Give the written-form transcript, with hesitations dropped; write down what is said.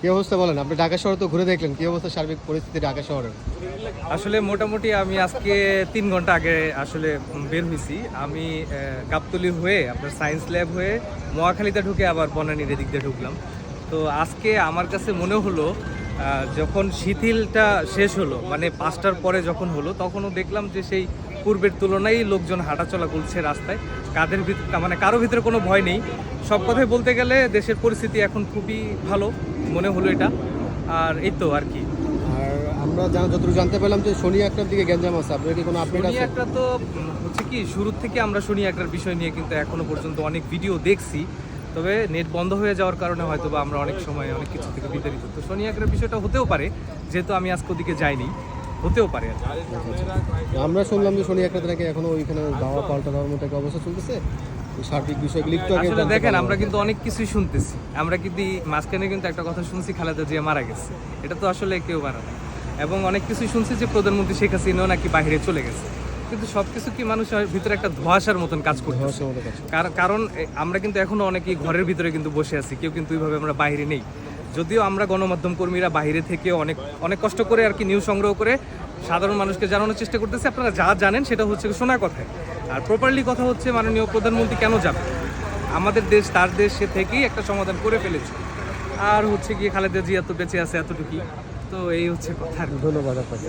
কি অবস্থা বলেন, আপনি ঢাকা শহর তো ঘুরে দেখলেন, কি অবস্থা সার্বিক পরিস্থিতি ঢাকা শহরের? আসলে মোটামুটি আমি আজকে 3 ঘন্টা আগে আসলে বের হয়েছি। আমি গাবতলী হয়ে আপনার সায়েন্স ল্যাব হয়ে মহাখালীতে ঢুকে আবার বনানীর এদিক দিয়ে ঢুকলাম। তো আজকে আমার কাছে মনে হলো যখন শিথিলটা শেষ হলো, মানে 5টার পরে যখন হলো, তখনও দেখলাম যে সেই পূর্বের তুলনায় লোকজন হাঁটাচলা করছে রাস্তায়। মানে কারো ভিতরে কোনো ভয় নেই। সব কথাই বলতে গেলে দেশের পরিস্থিতি এখন খুবই ভালো মনে হলো এটা। আর এই তো আর কি। আর আমরা যতটুকু জানতে পেলাম যে শনি একটার দিকে গ্যাঞ্জাম আছে, আপনার কি কোনো আপডেট শনি আছে? একটা তো হচ্ছে কি, শুরুর থেকে আমরা শনি একটার বিষয় নিয়ে কিন্তু এখনো পর্যন্ত অনেক ভিডিও দেখছি, তবে নেট বন্ধ হয়ে যাওয়ার কারণে হয়তো বা আমরা অনেক সময় অনেক কিছু থেকে বিতাড়িত। তো শনি একটার বিষয়টা হতেও পারে, যেহেতু আমি আজকে ওদিকে যাইনি, হতেও পারে আর কি। আমরা শুনলাম যে শনি একটাতে নাকি এখনো ওইখানে দাওয়া পাল্টা দেওয়ার মতো একটা অবস্থা চলতেছে। এই সার্বিক বিষয়গুলি একটু আগে আসলে জানতে দেখেন, পারলাম। আমরা কিন্তু অনেক কিছুই শুনতেছি। আমরা কিন্তু মাঝখানে কিন্তু একটা কথা শুনছি, খালেদা জিয়া মারা গেছে। এটা তো আসলে কেউ মারা না। এবং অনেক কিছুই শুনছি যে প্রধানমন্ত্রী শেখ হাসিনাও নাকি বাইরে চলে গেছে। কিন্তু সবকিছু কি মানুষের ভিতরে একটা ধোঁয়াশার মতন কাজ করতেছে। ধোঁয়াশার মতো কাজ করছে। কারণ আমরা কিন্তু এখনো অনেকেই ঘরের ভিতরে কিন্তু বসে আছি, কেউ কিন্তু ওইভাবে আমরা বাইরে নেই। যদিও আমরা গণমাধ্যম কর্মীরা বাইরে থেকে অনেক অনেক কষ্ট করে আর কি নিউজ সংগ্রহ করে সাধারণ মানুষকে জানানোর চেষ্টা করতেছি। আপনারা যা জানেন সেটা হচ্ছে শোনা কথায়, আর প্রপারলি কথা হচ্ছে মাননীয় প্রধানমন্ত্রী কেন যাবে, আমাদের দেশ তার দেশ, সে থেকেই একটা সমাধান করে ফেলেছে। আর হচ্ছে গিয়ে খালেদা জিয়া তো বেঁচে আছে এতটুকুই। তো এই হচ্ছে কথা। ধন্যবাদ আপনাকে।